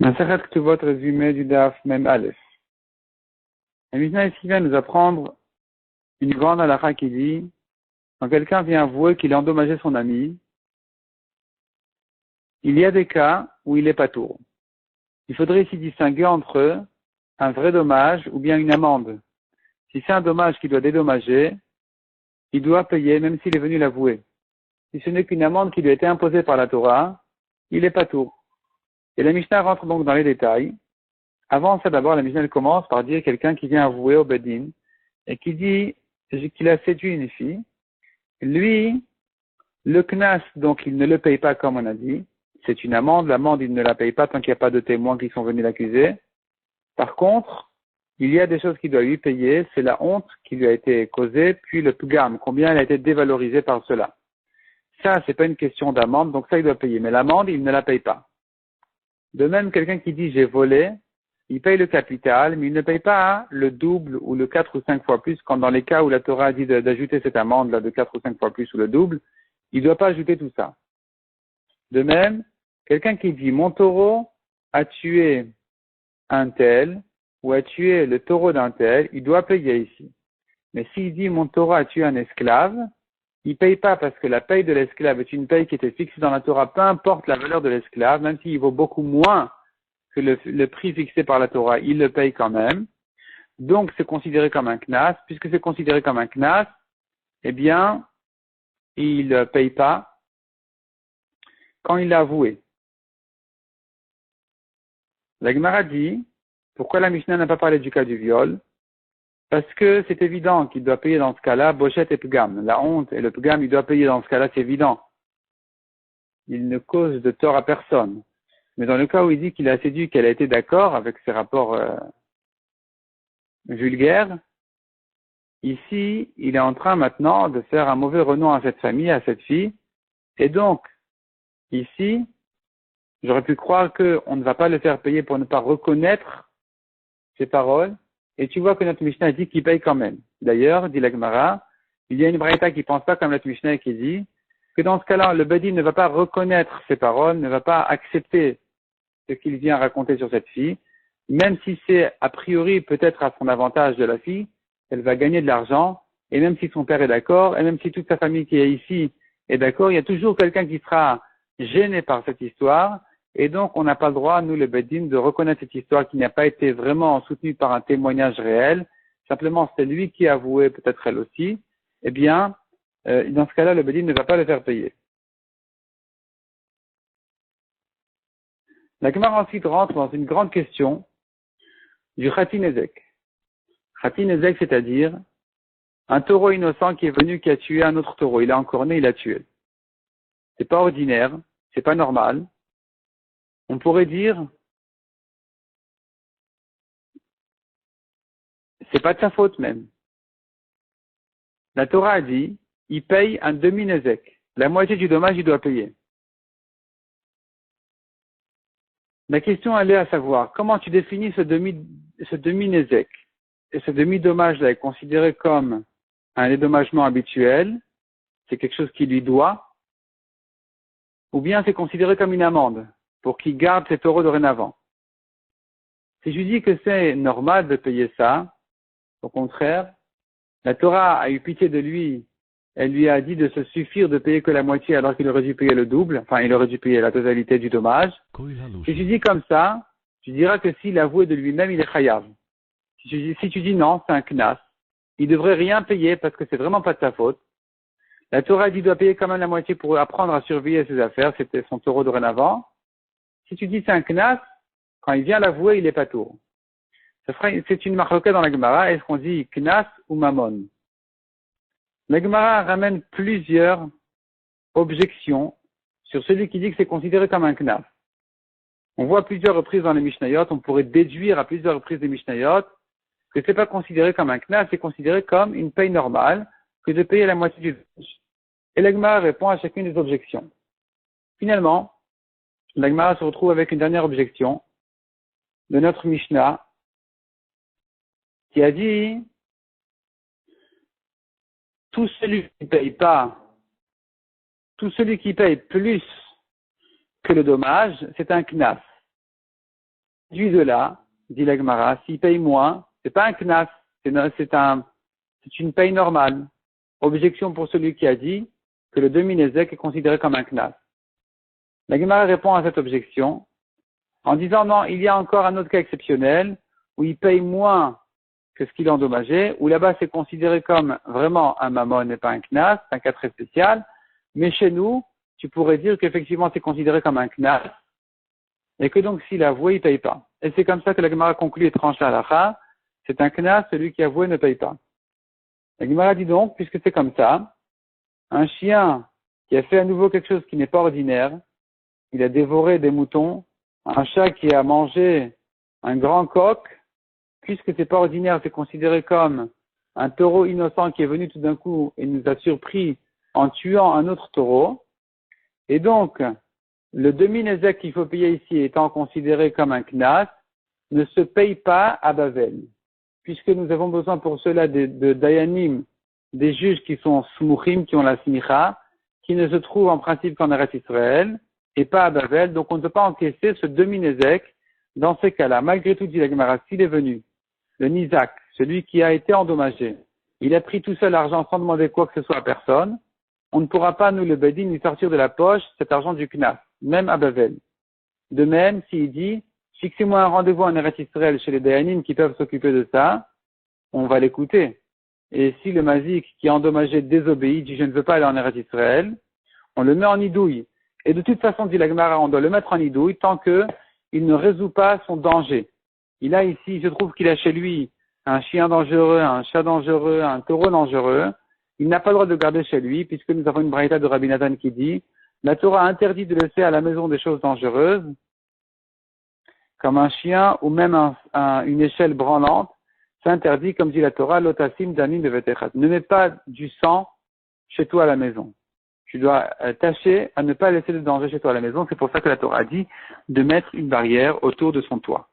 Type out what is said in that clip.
Masechet Ketuvot, résumé du Daf Mem Aleph. La Mishnah ici vient nous apprendre une grande halakha qui dit, quand quelqu'un vient avouer qu'il a endommagé son ami, il y a des cas où il est patour. Il faudrait ici distinguer entre un vrai dommage ou bien une amende. Si c'est un dommage qu'il doit dédommager, il doit payer même s'il est venu l'avouer. Si ce n'est qu'une amende qui lui a été imposée par la Torah, il est patour. Et la Mishnah rentre donc dans les détails. Avant ça, d'abord, la Mishnah commence par dire quelqu'un qui vient avouer au Bedin et qui dit qu'il a séduit une fille. Lui, le knas, donc il ne le paye pas comme on a dit. C'est une amende. L'amende, il ne la paye pas tant qu'il n'y a pas de témoins qui sont venus l'accuser. Par contre, il y a des choses qu'il doit lui payer. C'est la honte qui lui a été causée, puis le pgam, combien elle a été dévalorisée par cela. Ça, c'est pas une question d'amende, donc ça, il doit payer. Mais l'amende, il ne la paye pas. De même, quelqu'un qui dit j'ai volé, il paye le capital, mais il ne paye pas le double ou le 4 ou 5 fois plus, quand dans les cas où la Torah a dit d'ajouter cette amende là de 4 ou 5 fois plus ou le double, il ne doit pas ajouter tout ça. De même, quelqu'un qui dit mon taureau a tué un tel ou a tué le taureau d'un tel, il doit payer ici. Mais s'il dit mon taureau a tué un esclave, il ne paye pas parce que la paye de l'esclave est une paye qui était fixée dans la Torah, peu importe la valeur de l'esclave, même s'il vaut beaucoup moins que le prix fixé par la Torah, il le paye quand même. Donc, c'est considéré comme un knas. Puisque c'est considéré comme un knas, eh bien, il ne paye pas quand il l'a avoué. La Gemara dit, pourquoi la Mishnah n'a pas parlé du cas du viol? Parce que c'est évident qu'il doit payer dans ce cas-là, bochet et pgam. La honte et le pgam, il doit payer dans ce cas-là, c'est évident. Il ne cause de tort à personne. Mais dans le cas où il dit qu'il a séduit, qu'elle a été d'accord avec ses rapports vulgaires, ici, il est en train maintenant de faire un mauvais renom à cette famille, à cette fille. Et donc, ici, j'aurais pu croire qu'on ne va pas le faire payer pour ne pas reconnaître ses paroles. Et tu vois que notre Mishnah dit qu'il paye quand même. D'ailleurs, dit la Gemara, il y a une braïta qui pense pas comme notre Mishnah qui dit que dans ce cas-là, le Badi ne va pas reconnaître ses paroles, ne va pas accepter ce qu'il vient raconter sur cette fille, même si c'est a priori peut-être à son avantage de la fille, elle va gagner de l'argent, et même si son père est d'accord, et même si toute sa famille qui est ici est d'accord, il y a toujours quelqu'un qui sera gêné par cette histoire, et donc on n'a pas le droit, nous les Bedin, de reconnaître cette histoire qui n'a pas été vraiment soutenue par un témoignage réel, simplement c'est lui qui a avoué, peut-être elle aussi, eh bien, dans ce cas-là, le Bedin ne va pas le faire payer. La Gemara ensuite rentre dans une grande question du Khatin Ezek. Khatin Ezek, c'est-à-dire un taureau innocent qui est venu, qui a tué un autre taureau. Il a encore né, il a tué. C'est pas ordinaire, c'est pas normal. On pourrait dire, c'est pas de sa faute même. La Torah a dit, il paye un demi-Nezek. La moitié du dommage, il doit payer. La question, elle est à savoir, comment tu définis ce demi-Nezek? Et ce demi-dommage-là est considéré comme un dédommagement habituel, c'est quelque chose qui lui doit, ou bien c'est considéré comme une amende, pour qu'il garde ses taureaux dorénavant. Si je dis que c'est normal de payer ça, au contraire, la Torah a eu pitié de lui, elle lui a dit de se suffire de payer que la moitié alors qu'il aurait dû payer le double, enfin il aurait dû payer la totalité du dommage. Si tu dis comme ça, tu diras que s'il avouait de lui-même, il est chayav. Si tu dis non, c'est un knas, il devrait rien payer parce que c'est vraiment pas de sa faute. La Torah dit qu'il doit payer quand même la moitié pour apprendre à surveiller ses affaires, c'était son taureau dorénavant. Si tu dis c'est un knas, quand il vient l'avouer, il est pas tour. C'est une marloquette dans la Gemara, est-ce qu'on dit knas ou mammon? La Gemara ramène plusieurs objections sur celui qui dit que c'est considéré comme un knas. On voit à plusieurs reprises dans les Mishnayot, on pourrait déduire à plusieurs reprises des Mishnayot que c'est pas considéré comme un knas, c'est considéré comme une paye normale que de payer la moitié du dommage. Et la Gemara répond à chacune des objections. Finalement, la Gemara se retrouve avec une dernière objection de notre Mishnah qui a dit tout celui qui paye plus que le dommage, c'est un knas. Du de là, dit la Gemara, s'il paye moins, c'est pas un knas, c'est une paye normale. Objection pour celui qui a dit que le demi-nezek est considéré comme un knas. La Gemara répond à cette objection en disant non, il y a encore un autre cas exceptionnel où il paye moins que ce qu'il a endommagé, où là-bas c'est considéré comme vraiment un mammon et pas un knas, c'est un cas très spécial, mais chez nous, tu pourrais dire qu'effectivement c'est considéré comme un knas, et que donc s'il a avoué, il paye pas. Et c'est comme ça que la Gemara conclut et tranche la halakha, c'est un knas, celui qui a avoué ne paye pas. La Gemara dit donc, puisque c'est comme ça, un chien qui a fait à nouveau quelque chose qui n'est pas ordinaire, il a dévoré des moutons, un chat qui a mangé un grand coq, puisque c'est pas ordinaire, c'est considéré comme un taureau innocent qui est venu tout d'un coup et nous a surpris en tuant un autre taureau. Et donc, le demi-nezek qu'il faut payer ici étant considéré comme un knas, ne se paye pas à Bavel. Puisque nous avons besoin pour cela de dayanim, des juges qui sont smuchim, qui ont la smicha, qui ne se trouvent en principe qu'en Eretz Israël, et pas à Bavel, donc on ne peut pas encaisser ce demi-nezek dans ces cas-là. Malgré tout, dit la Gemara, s'il est venu, le nizak, celui qui a été endommagé, il a pris tout seul l'argent sans demander quoi que ce soit à personne, on ne pourra pas, nous, le Bedin, lui sortir de la poche cet argent du Knas, même à Bavel. De même, s'il dit, fixez-moi un rendez-vous en Eretz Israël chez les Dayanim qui peuvent s'occuper de ça, on va l'écouter. Et si le mazik qui a endommagé désobéit, dit je ne veux pas aller en Eretz Israël, on le met en idouille. Et de toute façon, dit la Gemara, on doit le mettre en idouille tant que il ne résout pas son danger. Il a ici, je trouve qu'il a chez lui un chien dangereux, un chat dangereux, un taureau dangereux. Il n'a pas le droit de le garder chez lui, puisque nous avons une braïta de Rabbi Nathan qui dit, la Torah interdit de laisser à la maison des choses dangereuses, comme un chien ou même une échelle branlante. C'est interdit, comme dit la Torah, lotasim danim bevetechat. Ne mets pas du sang chez toi à la maison. Tu dois tâcher à ne pas laisser de danger chez toi à la maison. C'est pour ça que la Torah dit de mettre une barrière autour de son toit.